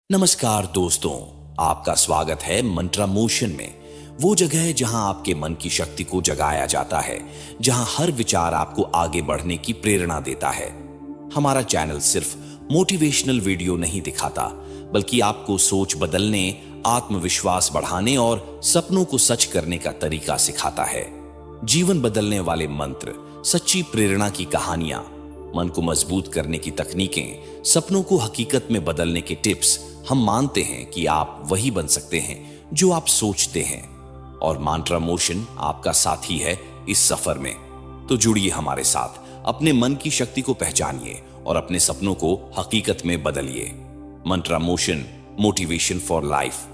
नमस्कार दोस्तों, आपका स्वागत है मंत्रा मोशन में। वो जगह है जहां आपके मन की शक्ति को जगाया जाता है, जहां हर विचार आपको आगे बढ़ने की प्रेरणा देता है। हमारा चैनल सिर्फ मोटिवेशनल वीडियो नहीं दिखाता, बल्कि आपको सोच बदलने, आत्मविश्वास बढ़ाने और सपनों को सच करने का तरीका सिखाता है। जीवन बदलने वाले मंत्र, सच्ची प्रेरणा की कहानियां, मन को मजबूत करने की तकनीकें, सपनों को हकीकत में बदलने के टिप्स। हम मानते हैं कि आप वही बन सकते हैं जो आप सोचते हैं, और मंत्रा मोशन आपका साथी है इस सफर में। तो जुड़िए हमारे साथ, अपने मन की शक्ति को पहचानिए और अपने सपनों को हकीकत में बदलिए। मंत्रा मोशन, मोटिवेशन फॉर लाइफ।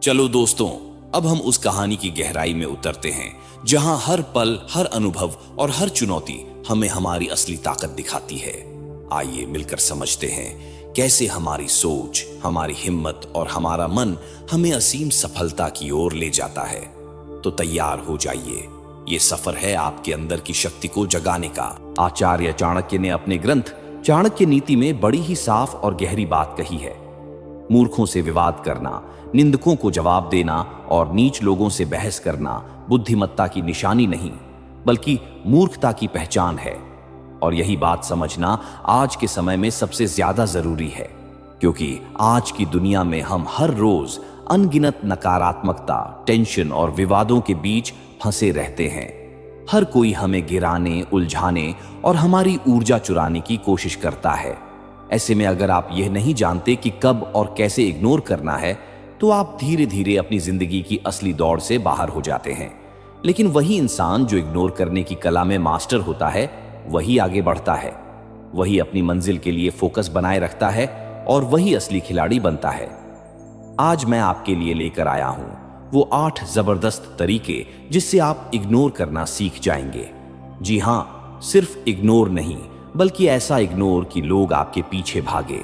चलो दोस्तों, अब हम उस कहानी की गहराई में उतरते हैं जहां हर पल, हर अनुभव और हर चुनौती हमें हमारी असली ताकत दिखाती है। आइए मिलकर समझते हैं कैसे हमारी सोच, हमारी हिम्मत और हमारा मन हमें असीम सफलता की ओर ले जाता है। तो तैयार हो जाइए, ये सफर है आपके अंदर की शक्ति को जगाने का। आचार्य चाणक्य ने अपने ग्रंथ चाणक्य नीति में बड़ी ही साफ और गहरी बात कही है। मूर्खों से विवाद करना, निंदकों को जवाब देना और नीच लोगों से बहस करना बुद्धिमत्ता की निशानी नहीं, बल्कि मूर्खता की पहचान है। और यही बात समझना आज के समय में सबसे ज्यादा जरूरी है, क्योंकि आज की दुनिया में हम हर रोज अनगिनत नकारात्मकता, टेंशन और विवादों के बीच फंसे रहते हैं। हर कोई हमें गिराने, उलझाने और हमारी ऊर्जा चुराने की कोशिश करता है। ऐसे में अगर आप यह नहीं जानते कि कब और कैसे इग्नोर करना है, तो आप धीरे धीरे अपनी जिंदगी की असली दौड़ से बाहर हो जाते हैं। लेकिन वही इंसान जो इग्नोर करने की कला में मास्टर होता है, वही आगे बढ़ता है, वही अपनी मंजिल के लिए फोकस बनाए रखता है और वही असली खिलाड़ी बनता है। आज मैं आपके लिए लेकर आया हूं वो 8 जबरदस्त तरीके जिससे आप इग्नोर करना सीख जाएंगे। जी हां, सिर्फ इग्नोर नहीं, बल्कि ऐसा इग्नोर कि लोग आपके पीछे भागे।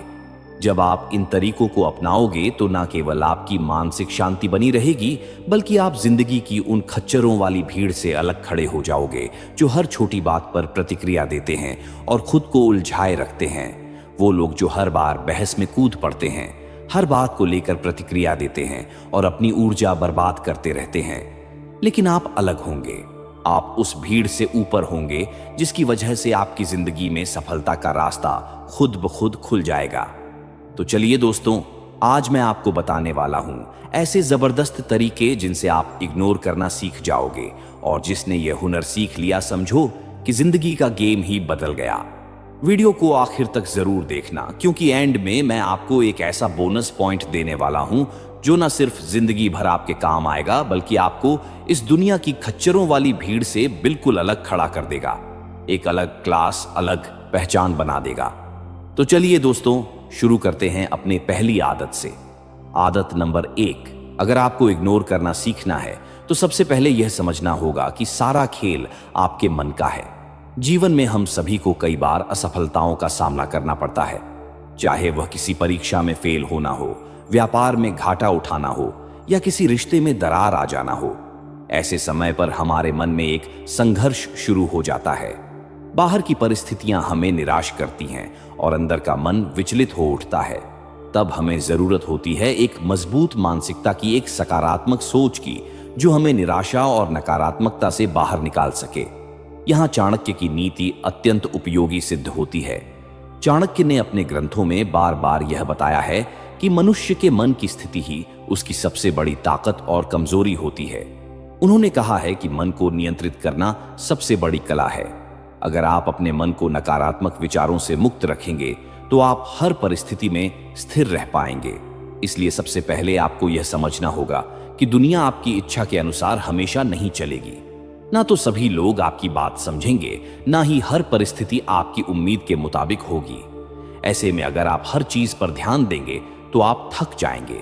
जब आप इन तरीकों को अपनाओगे तो ना केवल आपकी मानसिक शांति बनी रहेगी, बल्कि आप जिंदगी की उन खच्चरों वाली भीड़ से अलग खड़े हो जाओगे जो हर छोटी बात पर प्रतिक्रिया देते हैं और खुद को उलझाए रखते हैं। वो लोग जो हर बार बहस में कूद पड़ते हैं, हर बात को लेकर प्रतिक्रिया देते हैं और अपनी ऊर्जा बर्बाद करते रहते हैं। लेकिन आप अलग होंगे, आप उस भीड़ से ऊपर होंगे, जिसकी वजह से आपकी जिंदगी में सफलता का रास्ता खुद ब खुद खुल जाएगा। तो चलिए दोस्तों, आज मैं आपको बताने वाला हूं ऐसे जबरदस्त तरीके जिनसे आप इग्नोर करना सीख जाओगे, और जिसने यह हुनर सीख लिया, समझो कि जिंदगी का गेम ही बदल गया। वीडियो को आखिर तक जरूर देखना, क्योंकि एंड में मैं आपको एक ऐसा बोनस पॉइंट देने वाला हूं जो न सिर्फ जिंदगी भर आपके काम आएगा, बल्कि आपको इस दुनिया की खच्चरों वाली भीड़ से बिल्कुल अलग खड़ा कर देगा, एक अलग क्लास, अलग पहचान बना देगा। तो चलिए दोस्तों, शुरू करते हैं अपने पहली आदत से। आदत नंबर 1, अगर आपको इग्नोर करना सीखना है तो सबसे पहले यह समझना होगा कि सारा खेल आपके मन का है। जीवन में हम सभी को कई बार असफलताओं का सामना करना पड़ता है, चाहे वह किसी परीक्षा में फेल होना हो, व्यापार में घाटा उठाना हो या किसी रिश्ते में दरार आ जाना हो। ऐसे समय पर हमारे मन में एक संघर्ष शुरू हो जाता है। बाहर की परिस्थितियां हमें निराश करती हैं और अंदर का मन विचलित हो उठता है। तब हमें जरूरत होती है एक मजबूत मानसिकता की, एक सकारात्मक सोच की, जो हमें निराशा और नकारात्मकता से बाहर निकाल सके। यहां चाणक्य की नीति अत्यंत उपयोगी सिद्ध होती है। चाणक्य ने अपने ग्रंथों में बार बार यह बताया है कि मनुष्य के मन की स्थिति ही उसकी सबसे बड़ी ताकत और कमजोरी होती है। उन्होंने कहा है कि मन को नियंत्रित करना सबसे बड़ी कला है। अगर आप अपने मन को नकारात्मक विचारों से मुक्त रखेंगे तो आप हर परिस्थिति में स्थिर रह पाएंगे। इसलिए सबसे पहले आपको यह समझना होगा कि दुनिया आपकी इच्छा के अनुसार हमेशा नहीं चलेगी। ना तो सभी लोग आपकी बात समझेंगे, ना ही हर परिस्थिति आपकी उम्मीद के मुताबिक होगी। ऐसे में अगर आप हर चीज पर ध्यान देंगे तो आप थक जाएंगे।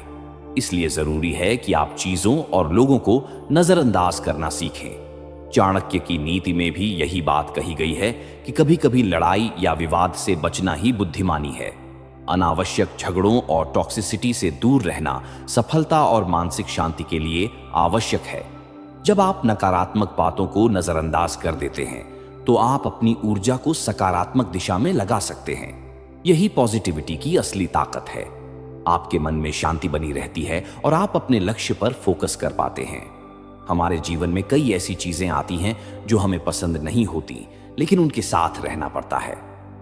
इसलिए जरूरी है कि आप चीजों और लोगों को नजरअंदाज करना सीखें। चाणक्य की नीति में भी यही बात कही गई है कि कभी कभी लड़ाई या विवाद से बचना ही बुद्धिमानी है। अनावश्यक झगड़ों और टॉक्सिसिटी से दूर रहना सफलता और मानसिक शांति के लिए आवश्यक है। जब आप नकारात्मक बातों को नजरअंदाज कर देते हैं तो आप अपनी ऊर्जा को सकारात्मक दिशा में लगा सकते हैं। यही पॉजिटिविटी की असली ताकत है। आपके मन में शांति बनी रहती है और आप अपने लक्ष्य पर फोकस कर पाते हैं। हमारे जीवन में कई ऐसी चीजें आती हैं जो हमें पसंद नहीं होती, लेकिन उनके साथ रहना पड़ता है।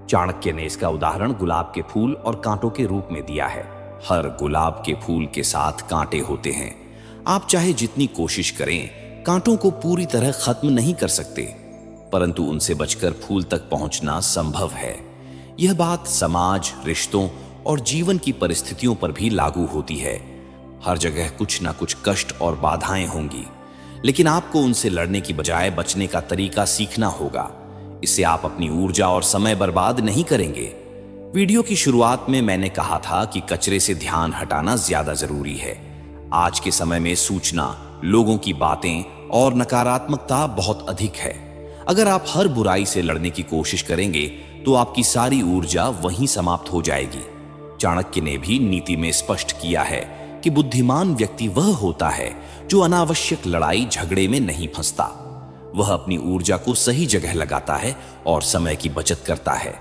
चाणक्य ने इसका उदाहरण गुलाब के फूल और कांटों के रूप में दिया है। हर गुलाब के फूल के साथ कांटे होते हैं। आप चाहे जितनी कोशिश करें, कांटों को पूरी तरह खत्म नहीं कर सकते, परंतु उनसे बचकर फूल तक पहुंचना संभव है। यह बात समाज, रिश्तों और जीवन की परिस्थितियों पर भी लागू होती है। हर जगह कुछ ना कुछ कष्ट और बाधाएं होंगी, लेकिन आपको उनसे लड़ने की बजाय बचने का तरीका सीखना होगा। इससे आप अपनी ऊर्जा और समय बर्बाद नहीं करेंगे। वीडियो की शुरुआत में मैंने कहा था कि कचरे से ध्यान हटाना ज्यादा जरूरी है। आज के समय में सूचना, लोगों की बातें और नकारात्मकता बहुत अधिक है। अगर आप हर बुराई से लड़ने की कोशिश करेंगे तो आपकी सारी ऊर्जा वहीं समाप्त हो जाएगी। चाणक्य ने भी नीति में स्पष्ट किया है कि बुद्धिमान व्यक्ति वह होता है जो अनावश्यक लड़ाई झगड़े में नहीं फंसता। वह अपनी ऊर्जा को सही जगह लगाता है और समय की बचत करता है।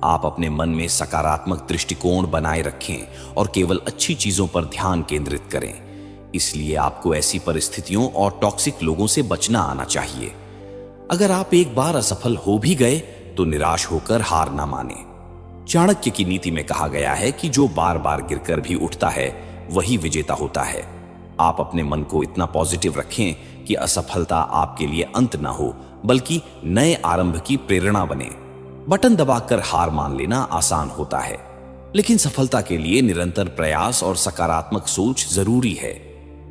आप अपने मन में सकारात्मक दृष्टिकोण बनाए रखें और केवल अच्छी चीजों पर ध्यान केंद्रित करें। इसलिए आपको ऐसी परिस्थितियों और टॉक्सिक लोगों से बचना आना चाहिए। अगर आप एक बार असफल हो भी गए तो निराश होकर हार ना माने। चाणक्य की नीति में कहा गया है कि जो बार बार गिरकर भी उठता है वही विजेता होता है। आप अपने मन को इतना पॉजिटिव रखें कि असफलता आपके लिए अंत ना हो, बल्कि नए आरंभ की प्रेरणा बने। बटन दबाकर हार मान लेना आसान होता है, लेकिन सफलता के लिए निरंतर प्रयास और सकारात्मक सोच जरूरी है।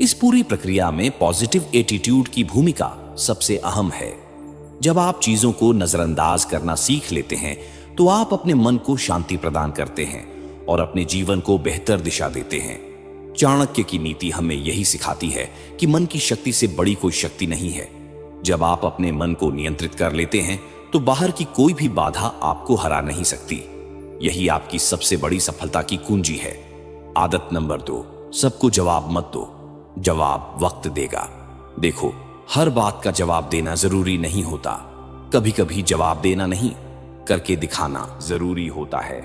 इस पूरी प्रक्रिया में पॉजिटिव एटीट्यूड की भूमिका सबसे अहम है। जब आप चीजों को नजरअंदाज करना सीख लेते हैं तो आप अपने मन को शांति प्रदान करते हैं और अपने जीवन को बेहतर दिशा देते हैं। चाणक्य की नीति हमें यही सिखाती है कि मन की शक्ति से बड़ी कोई शक्ति नहीं है। जब आप अपने मन को नियंत्रित कर लेते हैं तो बाहर की कोई भी बाधा आपको हरा नहीं सकती। यही आपकी सबसे बड़ी सफलता की कुंजी है। आदत नंबर 2, सबको जवाब मत दो, जवाब वक्त देगा। देखो, हर बात का जवाब देना जरूरी नहीं होता। कभी कभी जवाब देना नहीं, करके दिखाना जरूरी होता है।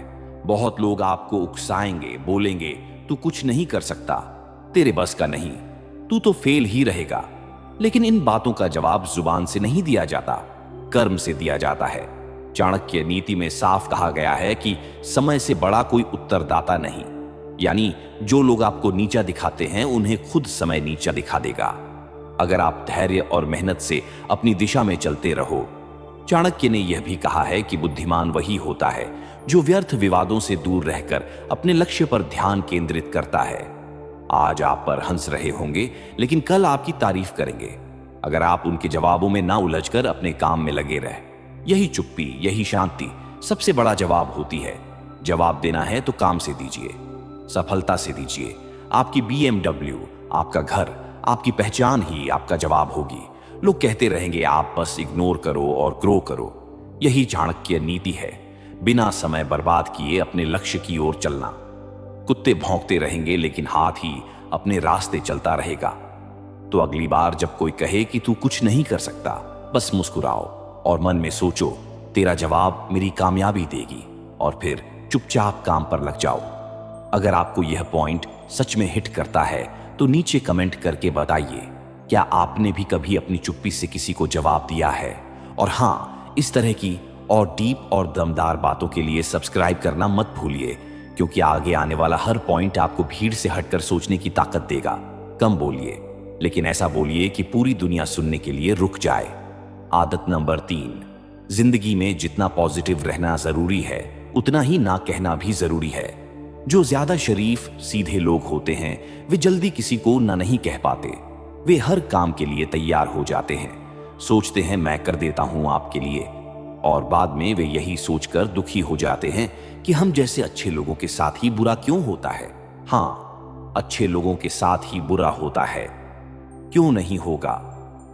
बहुत लोग आपको उकसाएंगे, बोलेंगे तू कुछ नहीं कर सकता, तेरे बस का नहीं, तू तो फेल ही रहेगा। लेकिन इन बातों का जवाब जुबान से नहीं दिया जाता, कर्म से दिया जाता है। चाणक्य नीति में साफ कहा गया है कि समय से बड़ा कोई उत्तरदाता नहीं। यानी जो लोग आपको नीचा दिखाते हैं उन्हें खुद समय नीचा दिखा देगा, अगर आप धैर्य और मेहनत से अपनी दिशा में चलते रहो। चाणक्य ने यह भी कहा है कि बुद्धिमान वही होता है जो व्यर्थ विवादों से दूर रहकर अपने लक्ष्य पर ध्यान केंद्रित करता है। आज आप पर हंस रहे होंगे, लेकिन कल आपकी तारीफ करेंगे अगर आप उनके जवाबों में ना उलझकर अपने काम में लगे रहे। यही चुप्पी, यही शांति सबसे बड़ा जवाब होती है। जवाब देना है तो काम से दीजिए, सफलता से दीजिए। आपकी BMW, आपका घर, आपकी पहचान ही आपका जवाब होगी। लोग कहते रहेंगे आप बस इग्नोर करो और ग्रो करो। यही चाणक्य नीति है, बिना समय बर्बाद किए अपने लक्ष्य की ओर चलना। कुत्ते भौंकते रहेंगे लेकिन हाथ ही अपने रास्ते चलता रहेगा। तो अगली बार जब कोई कहे कि तू कुछ नहीं कर सकता, बस मुस्कुराओ और मन में सोचो तेरा जवाब मेरी कामयाबी देगी, और फिर चुपचाप काम पर लग जाओ। अगर आपको यह पॉइंट सच में हिट करता है तो नीचे कमेंट करके बताइए, क्या आपने भी कभी अपनी चुप्पी से किसी को जवाब दिया है? और हाँ, इस तरह की और डीप और दमदार बातों के लिए सब्सक्राइब करना मत भूलिए, क्योंकि आगे आने वाला हर पॉइंट आपको भीड़ से हटकर सोचने की ताकत देगा। कम बोलिए, लेकिन ऐसा बोलिए कि पूरी दुनिया सुनने के लिए रुक जाए। आदत नंबर 3, जिंदगी में जितना पॉजिटिव रहना जरूरी है उतना ही ना कहना भी जरूरी है। जो ज्यादा शरीफ सीधे लोग होते हैं वे जल्दी किसी को ना नहीं कह पाते। वे हर काम के लिए तैयार हो जाते हैं, सोचते हैं मैं कर देता हूं आपके लिए, और बाद में वे यही सोचकर दुखी हो जाते हैं कि हम जैसे अच्छे लोगों के साथ ही बुरा क्यों होता है। हाँ, अच्छे लोगों के साथ ही बुरा होता है, क्यों नहीं होगा।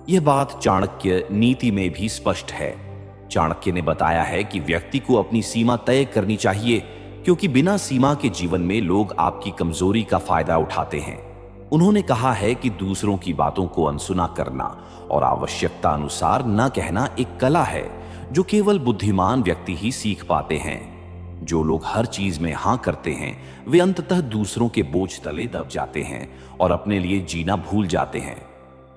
यह बात चाणक्य नीति में भी स्पष्ट है। चाणक्य ने बताया है कि व्यक्ति को अपनी सीमा तय करनी चाहिए, क्योंकि बिना सीमा के जीवन में लोग आपकी कमजोरी का फायदा उठाते हैं। उन्होंने कहा है कि दूसरों की बातों को अनसुना करना और आवश्यकता अनुसार न कहना एक कला है जो केवल बुद्धिमान व्यक्ति ही सीख पाते हैं। जो लोग हर चीज में हां करते हैं वे अंततः दूसरों के बोझ तले दब जाते हैं और अपने लिए जीना भूल जाते हैं।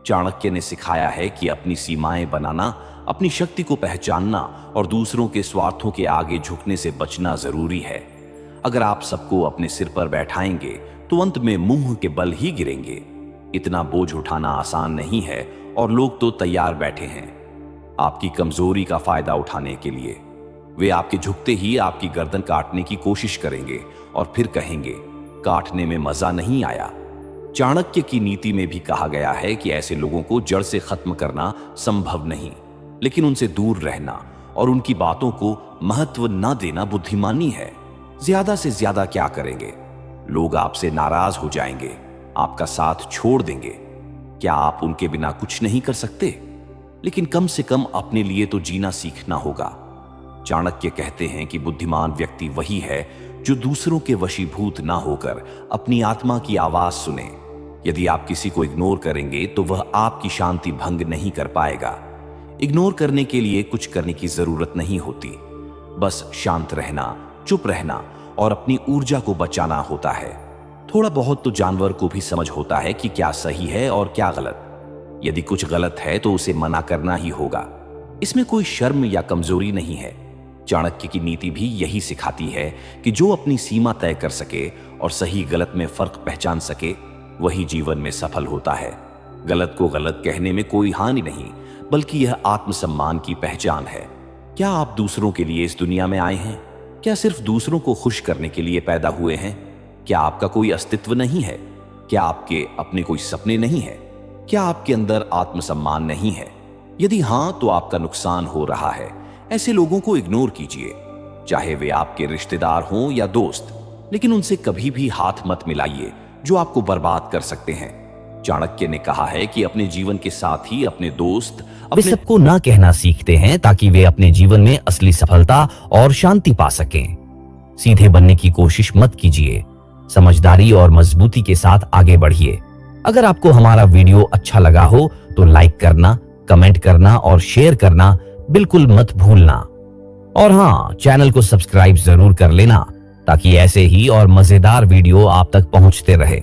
चाणक्य ने सिखाया है कि अपनी सीमाएं बनाना, अपनी शक्ति को पहचानना और दूसरों के स्वार्थों के आगे झुकने से बचना जरूरी है। अगर आप सबको अपने सिर पर बैठाएंगे तो अंत में मुंह के बल ही गिरेंगे। इतना बोझ उठाना आसान नहीं है और लोग तो तैयार बैठे हैं आपकी कमजोरी का फायदा उठाने के लिए। वे आपके झुकते ही आपकी गर्दन काटने की कोशिश करेंगे और फिर कहेंगे काटने में मजा नहीं आया। चाणक्य की नीति में भी कहा गया है कि ऐसे लोगों को जड़ से खत्म करना संभव नहीं, लेकिन उनसे दूर रहना और उनकी बातों को महत्व न देना बुद्धिमानी है। ज्यादा से ज्यादा क्या करेंगे? लोग आपसे नाराज हो जाएंगे, आपका साथ छोड़ देंगे। क्या आप उनके बिना कुछ नहीं कर सकते? लेकिन कम से कम अपने लिए तो जीना सीखना होगा। चाणक्य कहते हैं कि बुद्धिमान व्यक्ति वही है जो दूसरों के वशीभूत ना होकर अपनी आत्मा की आवाज सुने। यदि आप किसी को इग्नोर करेंगे तो वह आपकी शांति भंग नहीं कर पाएगा। इग्नोर करने के लिए कुछ करने की जरूरत नहीं होती, बस शांत रहना, चुप रहना और अपनी ऊर्जा को बचाना होता है। थोड़ा बहुत तो जानवर को भी समझ होता है कि क्या सही है और क्या गलत। यदि कुछ गलत है तो उसे मना करना ही होगा। इसमें कोई शर्म या कमजोरी नहीं है। चाणक्य की नीति भी यही सिखाती है कि जो अपनी सीमा तय कर सके और सही गलत में फर्क पहचान सके वही जीवन में सफल होता है। गलत को गलत कहने में कोई हानि नहीं, बल्कि यह आत्मसम्मान की पहचान है। क्या आप दूसरों के लिए इस दुनिया में आए हैं? क्या सिर्फ दूसरों को खुश करने के लिए पैदा हुए हैं? क्या आपका कोई अस्तित्व नहीं है? क्या आपके अपने कोई सपने नहीं है? क्या आपके अंदर आत्मसम्मान नहीं है? यदि हां तो आपका नुकसान हो रहा है। ऐसे लोगों को इग्नोर कीजिए, चाहे वे आपके रिश्तेदार हों या दोस्त, लेकिन उनसे कभी भी हाथ मत मिलाइए जो आपको बर्बाद कर सकते हैं। चाणक्य ने कहा है कि अपने जीवन के साथ ही अपने दोस्त वे सबको ना कहना सीखते हैं ताकि वे अपने जीवन में असली सफलता और शांति पा सकें। सीधे बनने की कोशिश मत कीजिए, समझदारी और मजबूती के साथ आगे बढ़िए। अगर आपको हमारा वीडियो अच्छा लगा हो तो लाइक करना, कमेंट करना और शेयर करना बिल्कुल मत भूलना। और हाँ, चैनल को सब्सक्राइब जरूर कर लेना ताकि ऐसे ही और मजेदार वीडियो आप तक पहुंचते रहे।